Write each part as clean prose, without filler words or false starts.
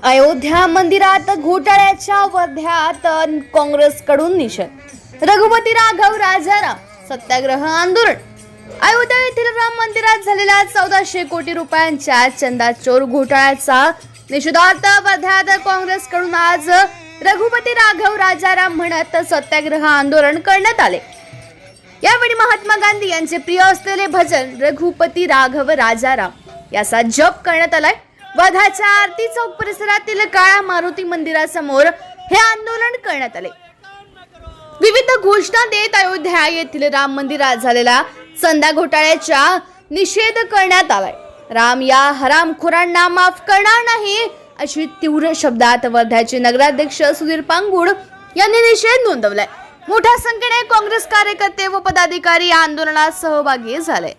अयोध्या मंदिरात घोटाळ्याच्या वध्यात काँग्रेसकडून निषेध। रघुपती राघव राजाराम सत्याग्रह आंदोलन। अयोध्या येथील राम मंदिरात झालेल्या 1400 कोटी रुपयांच्या चंदाचोर घोटाळ्याचा निषेधार्थ वध्यात काँग्रेसकडून आज रघुपती राघव राजाराम म्हणत सत्याग्रह आंदोलन करण्यात आले। यावेळी महात्मा गांधी यांचे प्रिय असलेले भजन रघुपती राघव राजाराम याचा जप करण्यात आलाय। वध्याच्या आरती चौक परिसरातील काळा मारुती मंदिरासमोर हे आंदोलन करण्यात आले। विविध घोषणा देत अयोध्या येथील राम मंदिरात झालेल्या चंदा घोटाळ्याचा निषेध करण्यात आलाय। राम या हरामखोरांना माफ करणार नाही अशी तीव्र शब्दात वर्ध्याचे नगराध्यक्ष सुधीर पांगुड यांनी निषेध नोंदवलाय। मोठ्या संख्येने काँग्रेस कार्यकर्ते व पदाधिकारी या आंदोलनात सहभागी झाले।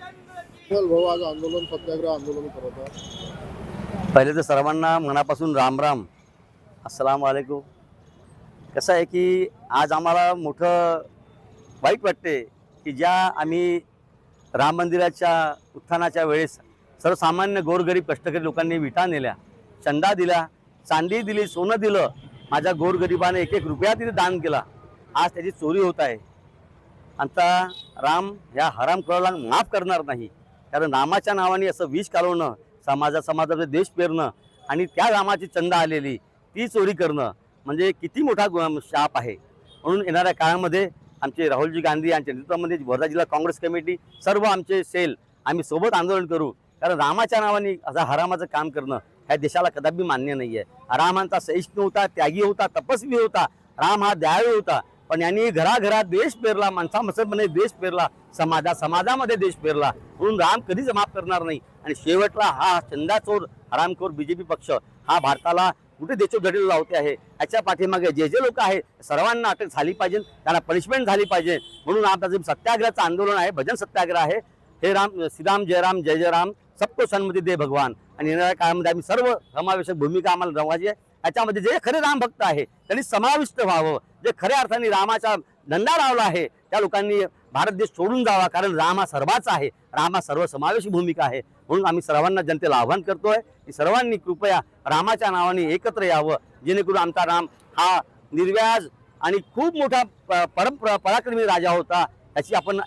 आंदोलन सत्याग्रह आंदोलन करत आहे। पहिले तर सर्वांना मनापासून राम राम, अस्सलाम वालेकुम। कसं आहे की आज आम्हाला मोठं वाईट वाटते की ज्या आम्ही राम मंदिराच्या उत्थानाच्या वेळेस सर्वसामान्य गोरगरीब कष्टकरी लोकांनी विटा नेल्या, चंदा दिला, चांदी दिली, सोनं दिलं, माझ्या गोरगरिबाने एक एक रुपया तिथे दान केला। आज त्याची चोरी होत आहे। आता राम या हरामखोराला माफ करणार नाही, कारण रामाच्या नावाने असं विष कालवणं, समाजामध्ये देश पेरणं आणि त्या रामाची चंदा आलेली ती चोरी करणं म्हणजे किती मोठा शाप आहे। म्हणून येणाऱ्या काळामध्ये आमचे राहुलजी गांधी यांच्या नेतृत्वामध्ये वर्धा जिल्हा काँग्रेस कमिटी सर्व आमचे सेल आम्ही सोबत आंदोलन करू, कारण रामाच्या नावाने असं हरामाचं काम करणं ह्या देशाला कदापि मान्य नाही आहे। रामांचा सहिष्णू होता, त्यागी होता, तपस्वी होता, राम हा दयाळू होता, पण यांनी घराघरात देश पेरला, माणसामध्ये देश पेरला, समाजामध्ये देश पेरला। म्हणून राम कधीच माफ करणार नाही। आणि शेवटला हा चंदाचोर हरामखोर बीजेपी पक्ष हा भारताला कुठे देशोधडीला लावते आहे। याच्या पाठीमागे जे जे लोक आहे सर्वांना अटक झाली पाहिजे, त्यांना पनिशमेंट झाली पाहिजे। म्हणून आता जे सत्याग्रहाचं आंदोलन आहे, भजन सत्याग्रह आहे, हे राम श्रीराम जय राम जय जय राम सबको सन्मति दे भगवान। आणि येणाऱ्या काळामध्ये आम्ही सर्व समावेशक भूमिका आम्हाला रवायची आहे। याच्यामध्ये जे खरे राम भक्त आहे त्यांनी समाविष्ट व्हावं, जे खऱ्या अर्थाने रामाचा धंदा लावला आहे त्या लोकांनी भारत देश सोडून जावा, कारण राम हा सर्वाचा आहे, राम हा सर्वसमावेशक भूमिका आहे। म्हणून आम्ही सर्वांना जनतेला आव्हान करतोय की सर्वांनी कृपया रामाच्या नावाने एकत्र यावं, जेणेकरून आमचा राम हा निर्व्याज आणि खूप मोठा पराक्रमी राजा होता। त्याची आपण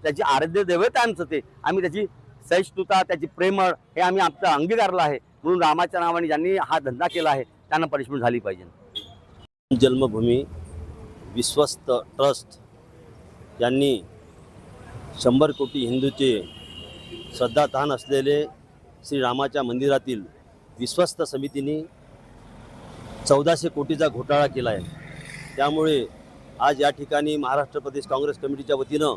त्याची आराध्य दैवत आमचं ते आम्ही त्याची सहिष्णुता, त्याची प्रेमळ हे आम्ही आमचा अंगीकारला आहे। म्हणून रामाच्या नावाने ज्यांनी हा धंदा केला आहे त्यांना पनिशमेंट झाली पाहिजे। जन्मभूमी विश्वस्त ट्रस्ट यांनी 100 कोटी हिंदूचे श्रद्धास्थान असलेले श्रीरामाच्या मंदिरातील विश्वस्त समितीने 1400 कोटीचा घोटाळा केला आहे। त्यामुळे आज या ठिकाणी महाराष्ट्र प्रदेश काँग्रेस कमिटीच्या वतीनं,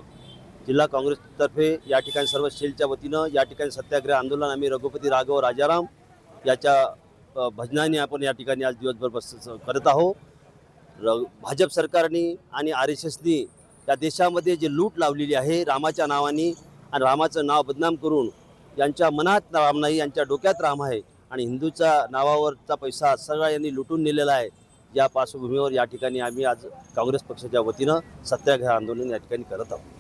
जिल्हा काँग्रेसतर्फे या ठिकाणी सर्व सेलच्या वतीनं या ठिकाणी सत्याग्रह आंदोलन आम्ही रघुपती राघव राजाराम याच्या भजनाने आपण या ठिकाणी आज दिवसभर करत आहोत। भाजप सरकारने आणि RSSनी या देशामध्ये जे लूट लावलेली आहे रामाच्या नावाने आणि रामाचं नाव बदनाम करून, यांच्या मनात राम नाही, यांच्या डोक्यात राम आहे आणि हिंदूच्या नावावरचा पैसा सगळा यांनी लुटून नेलेला आहे। या पार्श्वभूमीवर या ठिकाणी आम्ही आज काँग्रेस पक्षाच्या वतीनं सत्याग्रह आंदोलन या ठिकाणी करत आहोत।